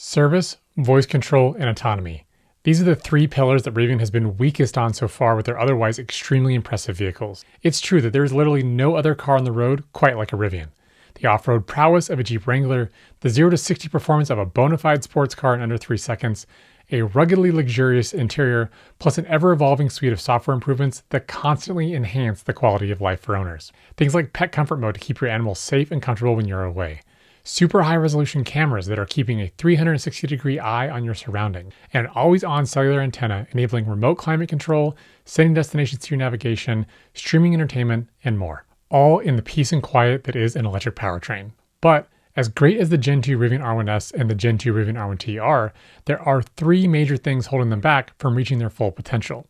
Service, voice control, and autonomy. These are the three pillars that Rivian has been weakest on so far with their otherwise extremely impressive vehicles. It's true that there is literally no other car on the road quite like a Rivian. The off-road prowess of a Jeep Wrangler, the 0 to 60 performance of a bona fide sports car in under 3 seconds, a ruggedly luxurious interior, plus an ever-evolving suite of software improvements that constantly enhance the quality of life for owners. Things like pet comfort mode to keep your animals safe and comfortable when you're away. Super high-resolution cameras that are keeping a 360-degree eye on your surrounding, and an always-on cellular antenna enabling remote climate control, setting destinations to your navigation, streaming entertainment, and more. All in the peace and quiet that is an electric powertrain. But as great as the Gen 2 Rivian R1S and the Gen 2 Rivian R1T are, there are three major things holding them back from reaching their full potential.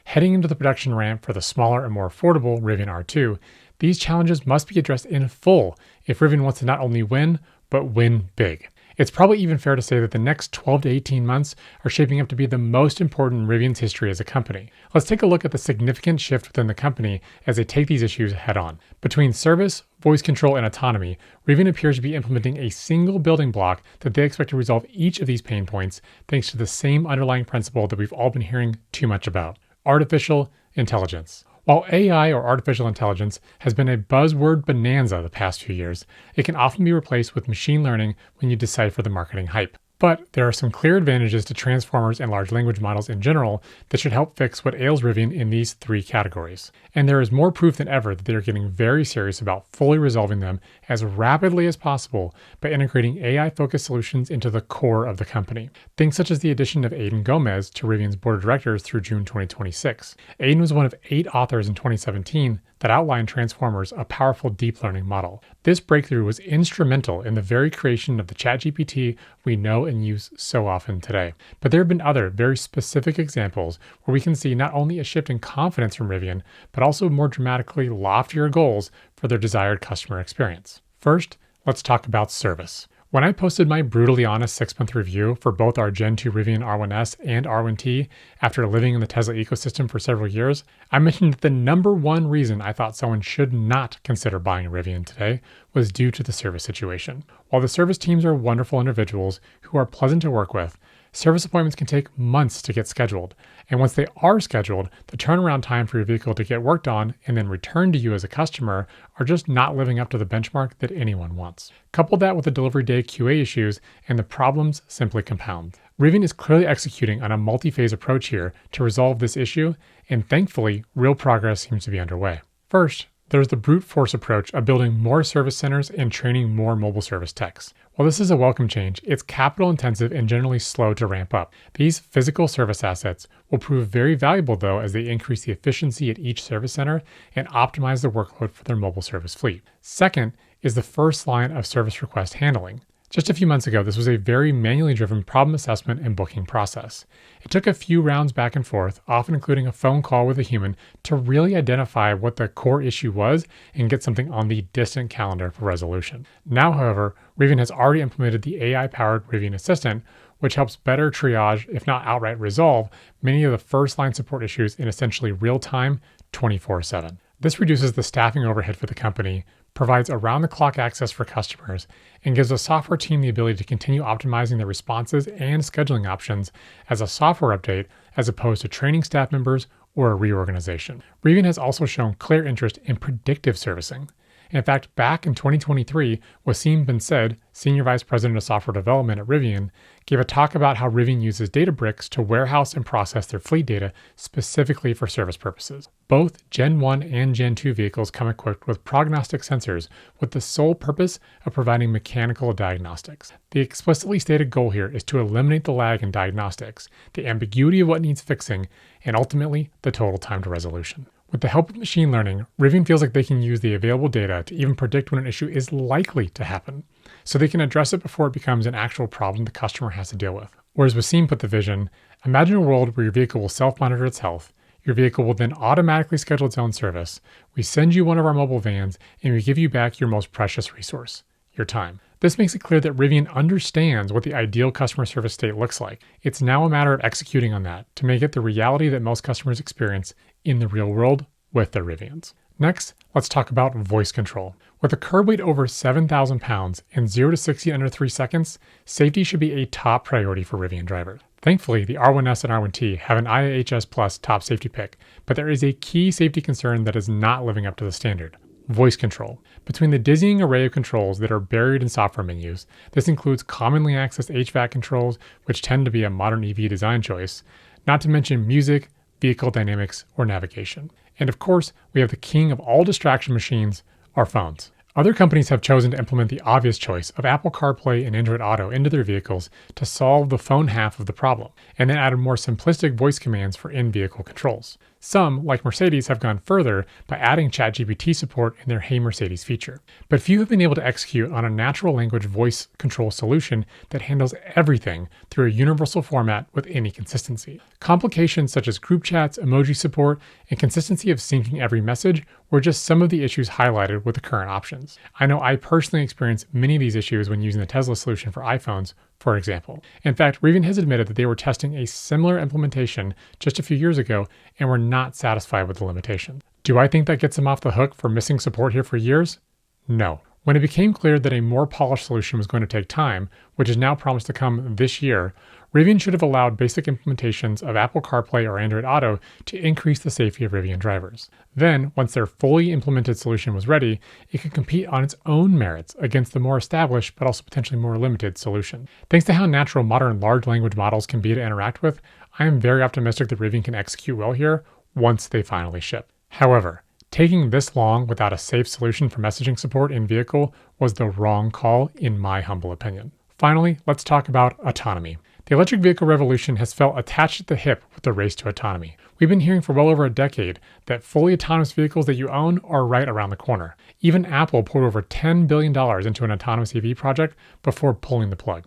Heading into the production ramp for the smaller and more affordable Rivian R2, these challenges must be addressed in full if Rivian wants to not only win, but win big. It's probably even fair to say that the next 12 to 18 months are shaping up to be the most important in Rivian's history as a company. Let's take a look at the significant shift within the company as they take these issues head on. Between service, voice control, and autonomy, Rivian appears to be implementing a single building block that they expect to resolve each of these pain points thanks to the same underlying principle that we've all been hearing too much about: artificial intelligence. While AI, or artificial intelligence, has been a buzzword bonanza the past few years, it can often be replaced with machine learning when you decipher the marketing hype. But there are some clear advantages to transformers and large language models in general that should help fix what ails Rivian in these three categories. And there is more proof than ever that they are getting very serious about fully resolving them as rapidly as possible by integrating AI-focused solutions into the core of the company. Things such as the addition of Aidan Gomez to Rivian's board of directors through June 2026. Aidan was one of 8 authors in 2017 that outlined Transformers, a powerful deep learning model. This breakthrough was instrumental in the very creation of the ChatGPT we know and use so often today. But there have been other very specific examples where we can see not only a shift in confidence from Rivian, but also more dramatically loftier goals for their desired customer experience. First, let's talk about service. When I posted my brutally honest 6-month review for both our Gen 2 Rivian R1S and R1T after living in the Tesla ecosystem for several years, I mentioned that the number one reason I thought someone should not consider buying a Rivian today was due to the service situation. While the service teams are wonderful individuals who are pleasant to work with, service appointments can take months to get scheduled, and once they are scheduled, the turnaround time for your vehicle to get worked on and then returned to you as a customer are just not living up to the benchmark that anyone wants. Couple that with the delivery day QA issues, and the problems simply compound. Rivian is clearly executing on a multi-phase approach here to resolve this issue, and thankfully, real progress seems to be underway. First, there's the brute force approach of building more service centers and training more mobile service techs. While this is a welcome change, it's capital intensive and generally slow to ramp up. These physical service assets will prove very valuable though as they increase the efficiency at each service center and optimize the workload for their mobile service fleet. Second is the first line of service request handling. Just a few months ago, this was a very manually driven problem assessment and booking process. It took a few rounds back and forth, often including a phone call with a human, to really identify what the core issue was and get something on the distant calendar for resolution. Now, however, Rivian has already implemented the AI-powered Rivian Assistant, which helps better triage, if not outright resolve, many of the first-line support issues in essentially real-time, 24/7. This reduces the staffing overhead for the company, provides around-the-clock access for customers, and gives the software team the ability to continue optimizing their responses and scheduling options as a software update as opposed to training staff members or a reorganization. Rivian has also shown clear interest in predictive servicing. In fact, back in 2023, Wasim Ben Said, Senior Vice President of Software Development at Rivian, gave a talk about how Rivian uses Databricks to warehouse and process their fleet data specifically for service purposes. Both Gen 1 and Gen 2 vehicles come equipped with prognostic sensors with the sole purpose of providing mechanical diagnostics. The explicitly stated goal here is to eliminate the lag in diagnostics, the ambiguity of what needs fixing, and ultimately the total time to resolution. With the help of machine learning, Rivian feels like they can use the available data to even predict when an issue is likely to happen, so they can address it before it becomes an actual problem the customer has to deal with. Or as Wasim put the vision, imagine a world where your vehicle will self-monitor its health, your vehicle will then automatically schedule its own service, we send you one of our mobile vans, and we give you back your most precious resource, your time. This makes it clear that Rivian understands what the ideal customer service state looks like. It's now a matter of executing on that to make it the reality that most customers experience in the real world with their Rivians. Next, let's talk about voice control. With a curb weight over 7,000 pounds and 0 to 60 under 3 seconds, safety should be a top priority for Rivian drivers. Thankfully, the R1S and R1T have an IIHS Plus top safety pick, but there is a key safety concern that is not living up to the standard: voice control. Between the dizzying array of controls that are buried in software menus, this includes commonly accessed HVAC controls, which tend to be a modern EV design choice, not to mention music, vehicle dynamics, or navigation. And of course, we have the king of all distraction machines, our phones. Other companies have chosen to implement the obvious choice of Apple CarPlay and Android Auto into their vehicles to solve the phone half of the problem, and then added more simplistic voice commands for in-vehicle controls. Some, like Mercedes, have gone further by adding ChatGPT support in their Hey Mercedes feature. But few have been able to execute on a natural language voice control solution that handles everything through a universal format with any consistency. Complications such as group chats, emoji support, and consistency of syncing every message were just some of the issues highlighted with the current options. I know I personally experienced many of these issues when using the Tesla solution for iPhones, for example. In fact, Rivian has admitted that they were testing a similar implementation just a few years ago and were not satisfied with the limitation. Do I think that gets them off the hook for missing support here for years? No. When it became clear that a more polished solution was going to take time, which is now promised to come this year, Rivian should have allowed basic implementations of Apple CarPlay or Android Auto to increase the safety of Rivian drivers. Then, once their fully implemented solution was ready, it could compete on its own merits against the more established but also potentially more limited solution. Thanks to how natural modern large language models can be to interact with, I am very optimistic that Rivian can execute well here once they finally ship. However, taking this long without a safe solution for messaging support in vehicle was the wrong call in my humble opinion. Finally, let's talk about autonomy. The electric vehicle revolution has felt attached at the hip with the race to autonomy. We've been hearing for well over a decade that fully autonomous vehicles that you own are right around the corner. Even Apple poured over $10 billion into an autonomous EV project before pulling the plug.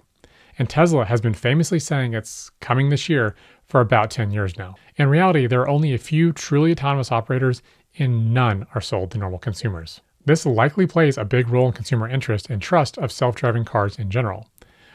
And Tesla has been famously saying it's coming this year for about 10 years now. In reality, there are only a few truly autonomous operators and none are sold to normal consumers. This likely plays a big role in consumer interest and trust of self-driving cars in general.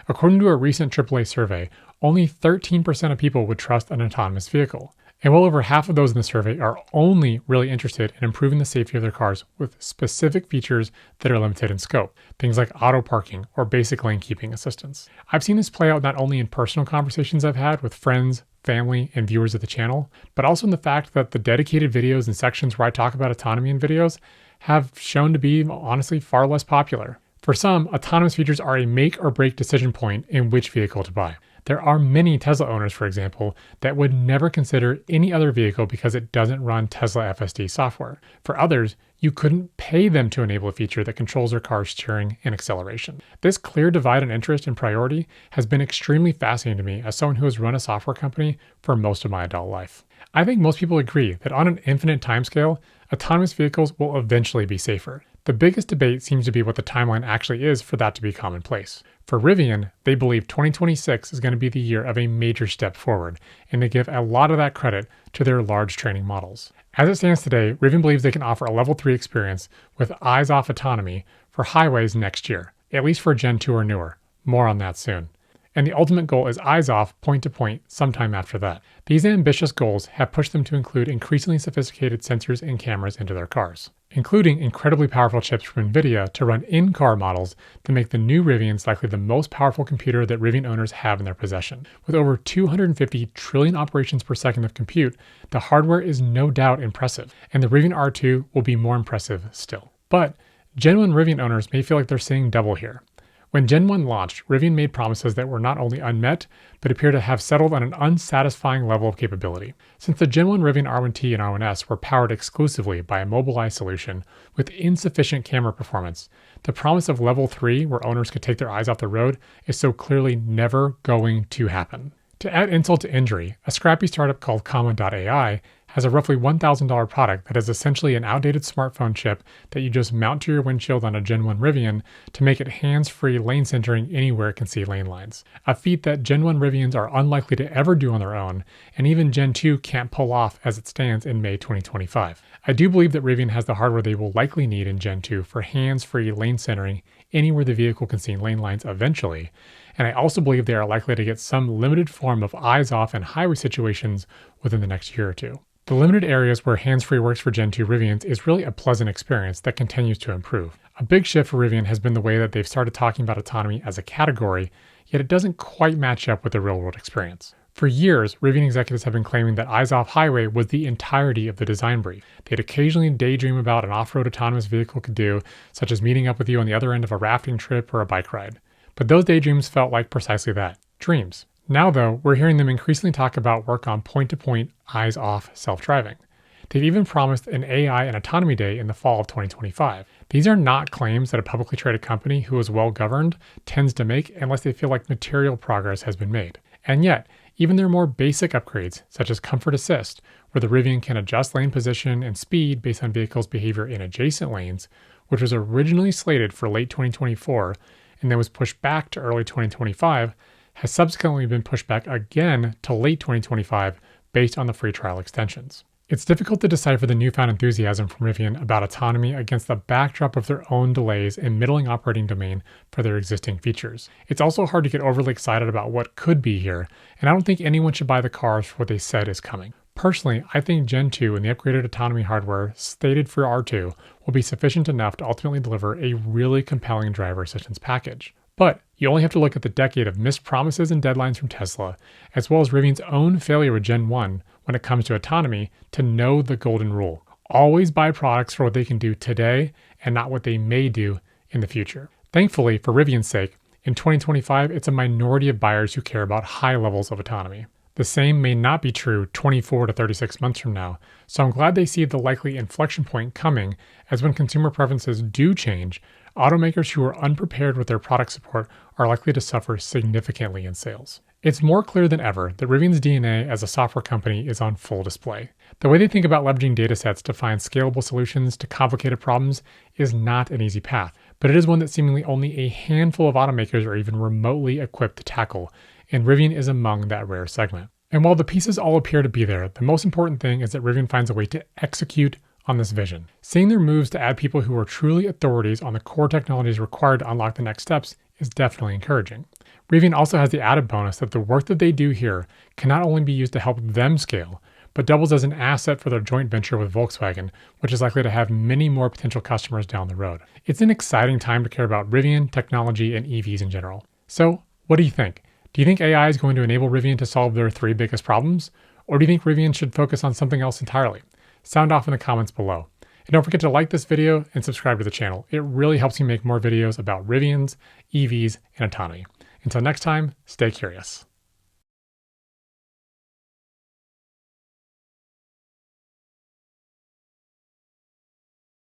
According to a recent AAA survey, only 13% of people would trust an autonomous vehicle. And well over half of those in the survey are only really interested in improving the safety of their cars with specific features that are limited in scope, things like auto parking or basic lane keeping assistance. I've seen this play out not only in personal conversations I've had with friends, family, and viewers of the channel, but also in the fact that the dedicated videos and sections where I talk about autonomy in videos have shown to be honestly far less popular. For some, autonomous features are a make or break decision point in which vehicle to buy. There are many Tesla owners, for example, that would never consider any other vehicle because it doesn't run Tesla FSD software. For others, you couldn't pay them to enable a feature that controls their car's steering and acceleration. This clear divide in interest and priority has been extremely fascinating to me as someone who has run a software company for most of my adult life. I think most people agree that on an infinite timescale, autonomous vehicles will eventually be safer. The biggest debate seems to be what the timeline actually is for that to be commonplace. For Rivian, they believe 2026 is going to be the year of a major step forward, and they give a lot of that credit to their large training models. As it stands today, Rivian believes they can offer a level 3 experience with eyes-off autonomy for highways next year, at least for Gen 2 or newer. More on that soon. And the ultimate goal is eyes-off point-to-point sometime after that. These ambitious goals have pushed them to include increasingly sophisticated sensors and cameras into their cars, including incredibly powerful chips from NVIDIA to run in-car models that make the new Rivians likely the most powerful computer that Rivian owners have in their possession. With over 250 trillion operations per second of compute, the hardware is no doubt impressive, and the Rivian R2 will be more impressive still. But genuine Rivian owners may feel like they're seeing double here. When Gen 1 launched, Rivian made promises that were not only unmet, but appear to have settled on an unsatisfying level of capability. Since the Gen 1 Rivian R1T and R1S were powered exclusively by a Mobileye solution with insufficient camera performance, the promise of level 3, where owners could take their eyes off the road, is so clearly never going to happen. To add insult to injury, a scrappy startup called Comma.ai has a roughly $1,000 product that is essentially an outdated smartphone chip that you just mount to your windshield on a Gen 1 Rivian to make it hands-free lane centering anywhere it can see lane lines. A feat that Gen 1 Rivians are unlikely to ever do on their own, and even Gen 2 can't pull off as it stands in May 2025. I do believe that Rivian has the hardware they will likely need in Gen 2 for hands-free lane centering anywhere the vehicle can see lane lines eventually, and I also believe they are likely to get some limited form of eyes-off in highway situations within the next year or two. The limited areas where hands-free works for Gen 2 Rivians is really a pleasant experience that continues to improve. A big shift for Rivian has been the way that they've started talking about autonomy as a category, yet it doesn't quite match up with the real-world experience. For years, Rivian executives have been claiming that eyes-off highway was the entirety of the design brief. They'd occasionally daydream about an off-road autonomous vehicle could do, such as meeting up with you on the other end of a rafting trip or a bike ride. But those daydreams felt like precisely that, dreams. Now though, we're hearing them increasingly talk about work on point-to-point, eyes-off self-driving. They've even promised an AI and autonomy day in the fall of 2025. These are not claims that a publicly traded company who is well-governed tends to make unless they feel like material progress has been made. And yet, even their more basic upgrades, such as Comfort Assist, where the Rivian can adjust lane position and speed based on vehicles' behavior in adjacent lanes, which was originally slated for late 2024 and then was pushed back to early 2025, has subsequently been pushed back again to late 2025 based on the free trial extensions. It's difficult to decipher the newfound enthusiasm from Rivian about autonomy against the backdrop of their own delays in middling operating domain for their existing features. It's also hard to get overly excited about what could be here, and I don't think anyone should buy the cars for what they said is coming. Personally, I think Gen 2 and the upgraded autonomy hardware stated for R2 will be sufficient enough to ultimately deliver a really compelling driver assistance package. But you only have to look at the decade of missed promises and deadlines from Tesla, as well as Rivian's own failure with Gen 1 when it comes to autonomy, to know the golden rule. Always buy products for what they can do today and not what they may do in the future. Thankfully, for Rivian's sake, in 2025, it's a minority of buyers who care about high levels of autonomy. The same may not be true 24 to 36 months from now, so I'm glad they see the likely inflection point coming, as when consumer preferences do change, automakers who are unprepared with their product support are likely to suffer significantly in sales. It's more clear than ever that Rivian's DNA as a software company is on full display. The way they think about leveraging datasets to find scalable solutions to complicated problems is not an easy path, but it is one that seemingly only a handful of automakers are even remotely equipped to tackle, and Rivian is among that rare segment. And while the pieces all appear to be there, the most important thing is that Rivian finds a way to execute on this vision. Seeing their moves to add people who are truly authorities on the core technologies required to unlock the next steps is definitely encouraging. Rivian also has the added bonus that the work that they do here can not only be used to help them scale, but doubles as an asset for their joint venture with Volkswagen, which is likely to have many more potential customers down the road. It's an exciting time to care about Rivian, technology, and EVs in general. So, what do you think? Do you think AI is going to enable Rivian to solve their 3 biggest problems? Or do you think Rivian should focus on something else entirely? Sound off in the comments below. And don't forget to like this video and subscribe to the channel. It really helps me make more videos about Rivians, EVs, and autonomy. Until next time, stay curious.